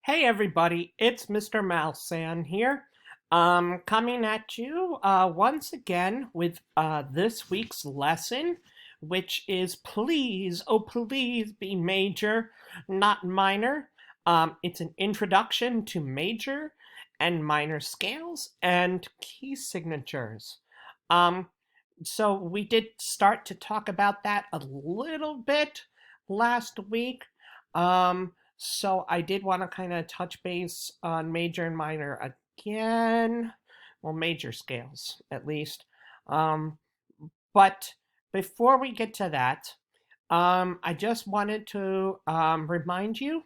Hey everybody, it's Mr. Malsan here. Coming at you once again with this week's lesson, which is please, oh please be major, not minor. It's an introduction to major and minor scales and key signatures. Um, so we did start to talk about that a little bit last week. So I did want to kind of touch base on major and minor again. Well, major scales at least. Um, but before we get to that, I just wanted to remind you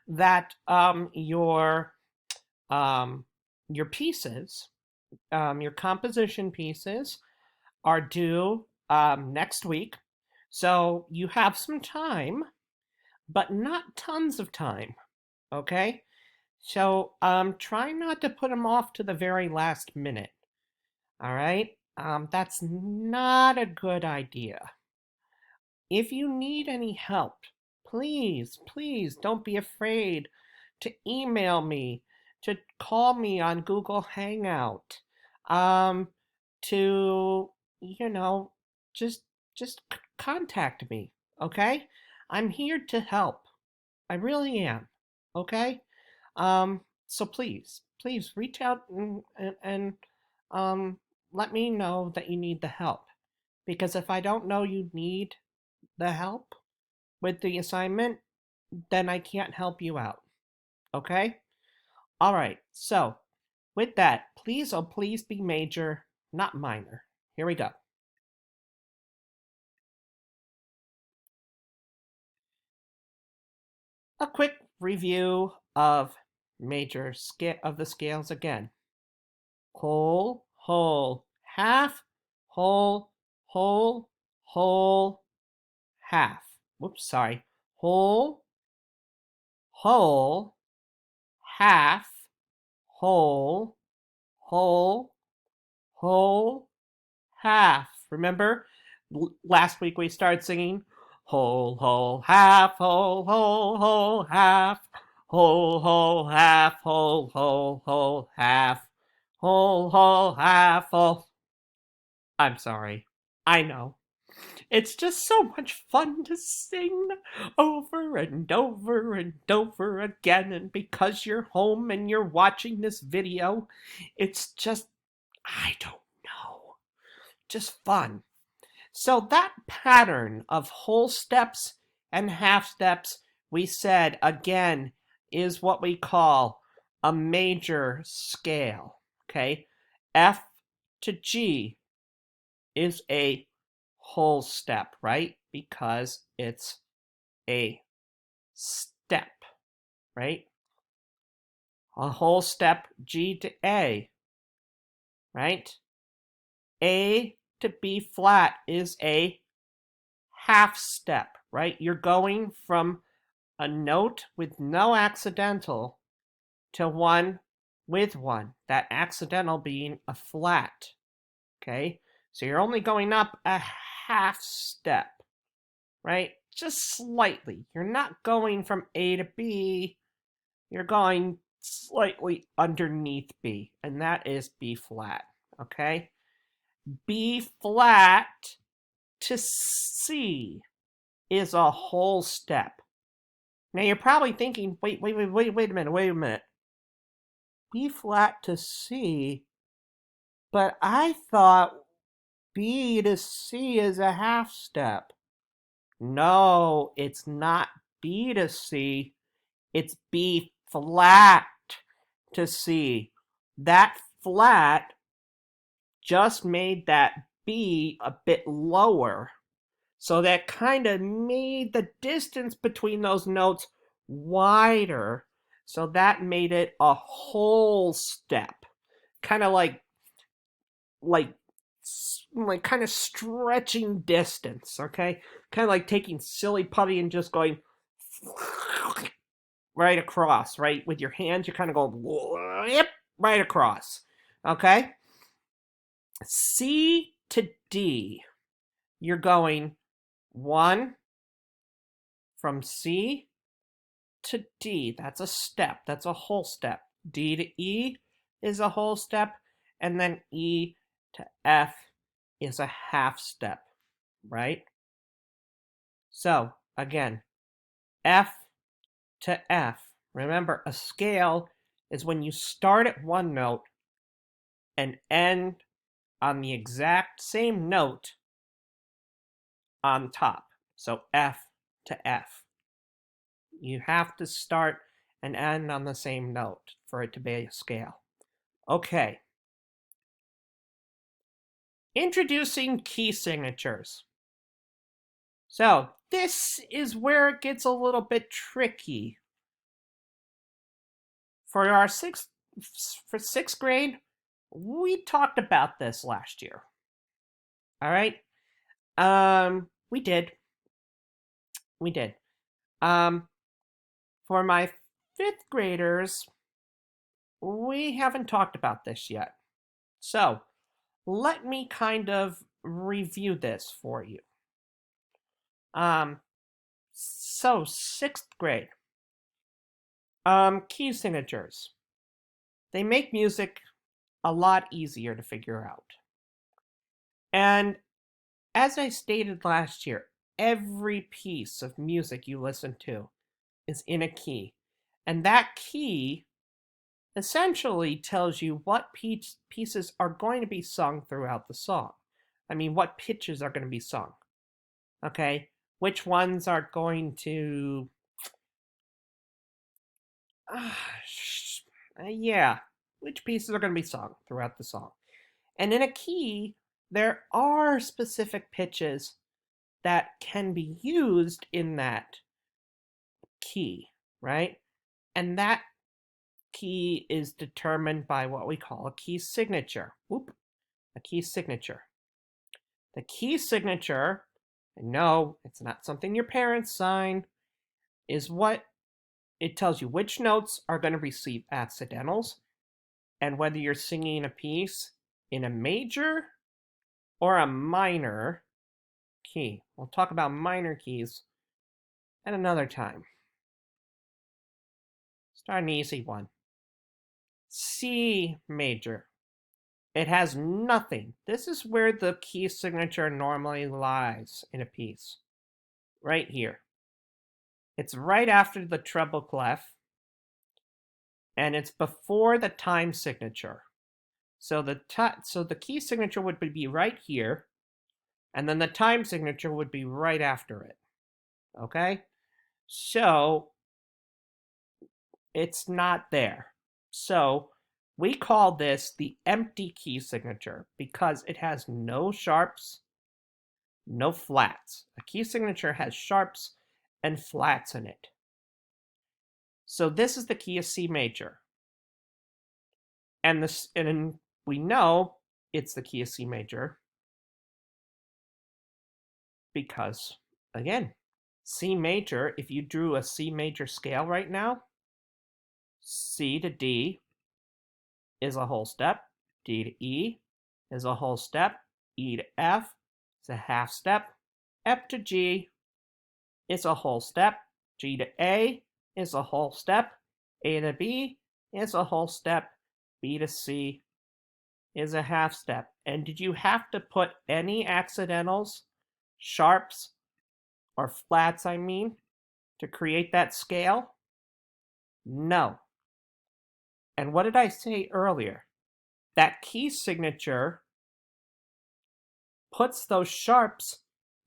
that um, your pieces, your composition pieces, are due next week. So you have some time, but not tons of time. Okay? So try not to put them off to the very last minute. All right? That's not a good idea. If you need any help, please don't be afraid to email me, to call me on Google Hangout, um, to, you know, just contact me, okay? I'm here to help. I really am, okay? So please reach out and um, let me know that you need the help. Because if I don't know you need the help with the assignment, then I can't help you out. Okay? All right. So, with that, please, oh, please be major, not minor. Here we go. A quick review of major scale of the scales again. Whole, whole, half, whole, whole, whole, half. Whoops, sorry. Whole, whole, half, whole, whole, whole, half. Remember, last week we started singing whole, whole, half, whole, half, whole, half, whole, half, whole, half, whole. I'm sorry. I know. It's just so much fun to sing over and over and over again. And because you're home and you're watching this video, it's just, I don't know, just fun. So that pattern of whole steps and half steps, we said again, is what we call a major scale. Okay? F to G is a whole step, right? Because it's a step, right? A whole step, G to A, right? A to B flat is a half step, right? You're going from a note with no accidental to one with one, that accidental being a flat, okay? So you're only going up a half step, right? Just slightly. You're not going from A to B, you're going slightly underneath B, and that is B flat, okay? B flat to C is a whole step. Now you're probably thinking, wait a minute. B flat to C, but I thought B to C is a half step. No, it's not B to C. It's B flat to C. That flat just made that B a bit lower. So that kind of made the distance between those notes wider. So that made it a whole step. Kind of like like kind of stretching distance, okay? Kind of like taking silly putty and just going right across, right? With your hands, you're kind of going yep, right across, okay? C to D, you're going one from C to D, that's a step. That's a whole step. D to E is a whole step. And then E to F is a half step, right? So again, F to F. Remember, a scale is when you start at one note and end on the exact same note on top. So F to F. You have to start and end on the same note for it to be a scale. Okay. Introducing key signatures. So this is where it gets a little bit tricky. For our sixth grade, we talked about this last year. All right. We did. For my fifth graders, we haven't talked about this yet. So let me kind of review this for you. So sixth grade, key signatures. They make music a lot easier to figure out. And as I stated last year, every piece of music you listen to is in a key. And that key essentially tells you what pieces are going to be sung throughout the song. I mean, what pitches are going to be sung. Okay? Which ones are going to... yeah, which pieces are going to be sung throughout the song. And in a key, there are specific pitches that can be used in that key, right? And that key is determined by what we call a key signature. A key signature. The key signature, and no, it's not something your parents sign, is what it tells you which notes are going to receive accidentals and whether you're singing a piece in a major or a minor key. We'll talk about minor keys at another time. Start an easy one. C major. It has nothing. This is where the key signature normally lies in a piece. Right here. It's right after the treble clef, and it's before the time signature. So the key signature would be right here, and then the time signature would be right after it. Okay? So it's not there. So we call this the empty key signature because it has no sharps, no flats. A key signature has sharps and flats in it. So this is the key of C major. And we know it's the key of C major because, again, C major, if you drew a C major scale right now, C to D is a whole step, D to E is a whole step, E to F is a half step, F to G is a whole step, G to A is a whole step, A to B is a whole step, B to C is a half step. And did you have to put any accidentals, sharps, or flats, I mean, to create that scale? No. And what did I say earlier? That key signature puts those sharps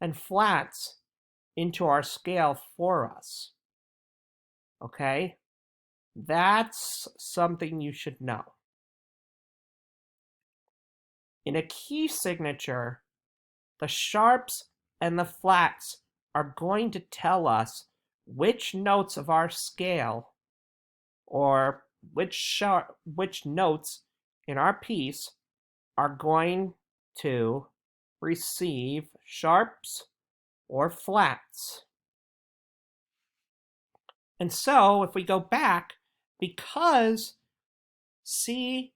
and flats into our scale for us. Okay? That's something you should know. In a key signature, the sharps and the flats are going to tell us which notes of our scale or which notes in our piece are going to receive sharps or flats. And so if we go back, because C,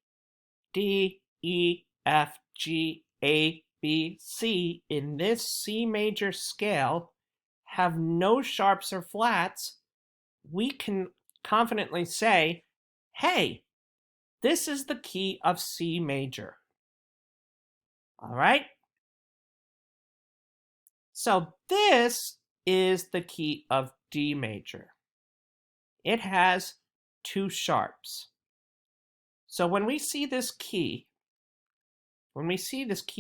D, E, F, G, A, B, C in this C major scale have no sharps or flats, we can confidently say, hey, this is the key of C major. All right? So this is the key of D major. It has two sharps. So when we see this key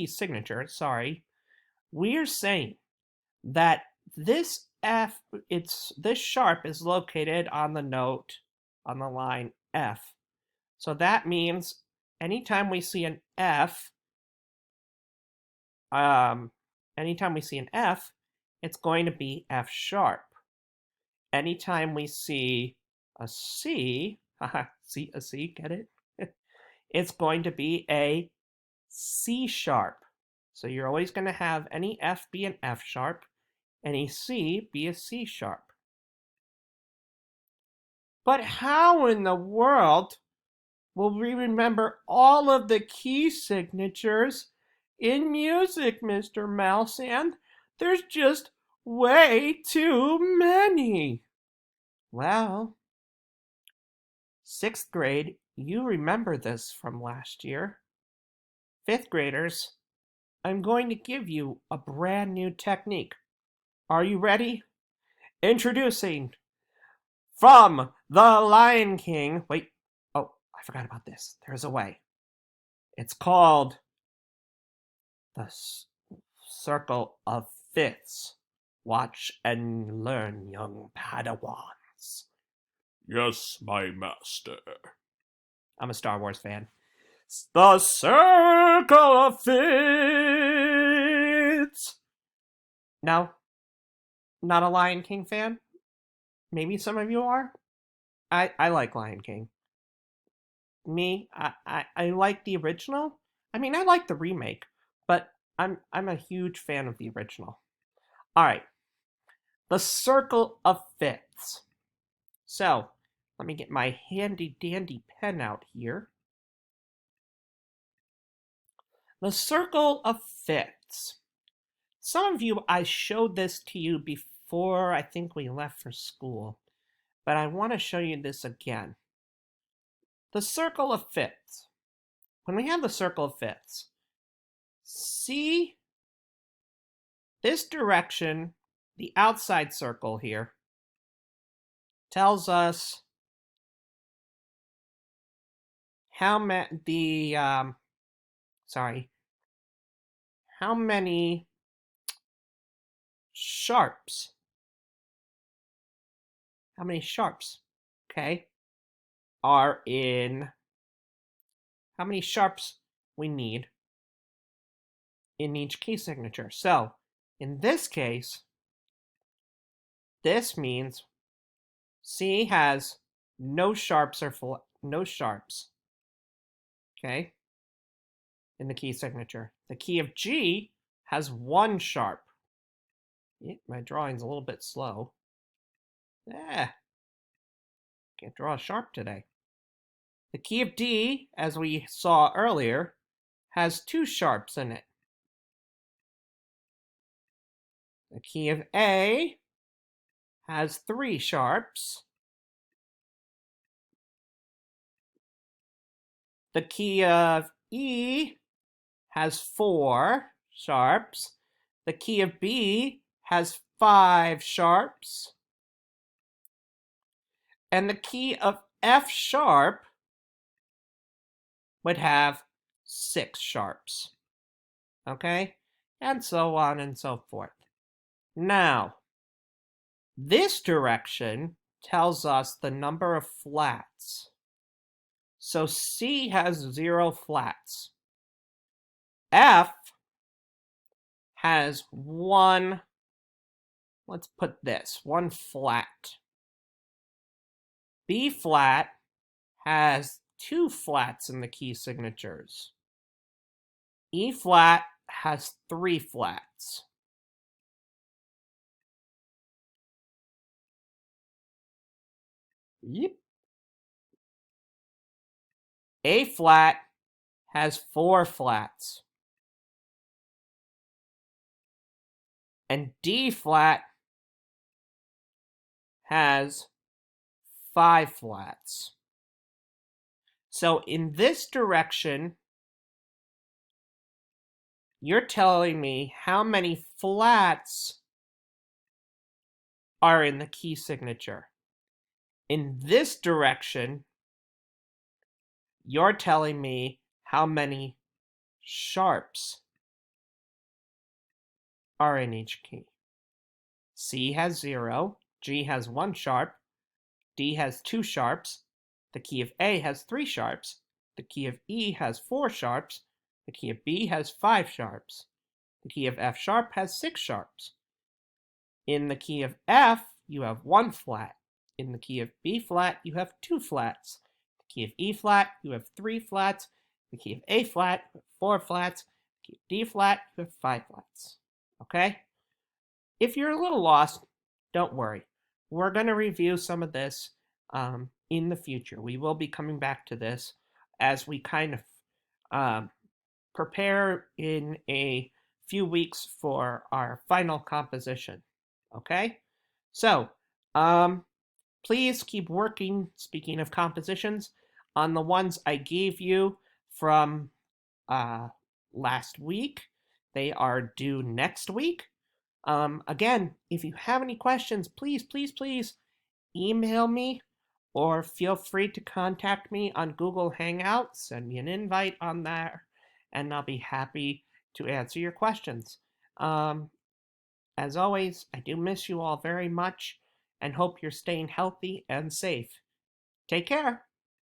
signature, we're saying that this F, this sharp is located on the note on the line F. So that means anytime we see an F, it's going to be F sharp. Anytime we see a C, see a C, get it? It's going to be a C sharp. So you're always going to have any F be an F sharp, any C be a C sharp. But how in the world will we remember all of the key signatures in music, Mr. Mousehand? There's just way too many. Well, 6th grade, you remember this from last year. 5th graders, I'm going to give you a brand new technique. Are you ready? Introducing from The Lion King. Wait, oh, I forgot about this. There's a way. It's called the Circle of Fifths. Watch and learn, young Padawans. Yes, my master. I'm a Star Wars fan. The Circle of Fifths. No, not a Lion King fan. Maybe some of you are. I like Lion King. Me, I like the original. I mean, I like the remake, but I'm a huge fan of the original. All right, the Circle of Fifths. So let me get my handy dandy pen out here. The Circle of Fifths. Some of you, I showed this to you before I think we left for school, but I want to show you this again. The Circle of Fifths. When we have the Circle of Fifths, see this direction, the outside circle here, tells us how many how many sharps. How many sharps, okay, are in, how many sharps we need in each key signature. So in this case, this means C has no sharps or no sharps, okay, in the key signature. The key of G has one sharp. My drawing's a little bit slow. Can't draw a sharp today. The key of D, as we saw earlier, has two sharps in it. The key of A has three sharps. The key of E has four sharps. The key of B has five sharps. And the key of F sharp would have six sharps. Okay? And so on and so forth. Now, this direction tells us the number of flats. So C has 0 flats. F has one, let's put this, one flat. B flat has two flats in the key signatures. E flat has three flats. Yep. A flat has four flats. And D flat has 5 flats. So in this direction, you're telling me how many flats are in the key signature. In this direction, you're telling me how many sharps are in each key. C has 0, G has 1 sharp, D has 2 sharps, the key of A has 3 sharps, the key of E has 4 sharps, the key of B has 5 sharps, the key of F sharp has 6 sharps. In the key of F, you have 1 flat. In the key of B flat, you have 2 flats. The key of E flat, you have 3 flats. The key of A flat, you have 4 flats. The key of D flat, you have 5 flats. Okay? If you're a little lost, don't worry. We're going to review some of this in the future. We will be coming back to this as we kind of prepare in a few weeks for our final composition. Okay? So, please keep working, speaking of compositions, on the ones I gave you from last week. They are due next week. Again, if you have any questions, please, please, please email me or feel free to contact me on Google Hangouts. Send me an invite on there, and I'll be happy to answer your questions. As always, I do miss you all very much and hope you're staying healthy and safe. Take care.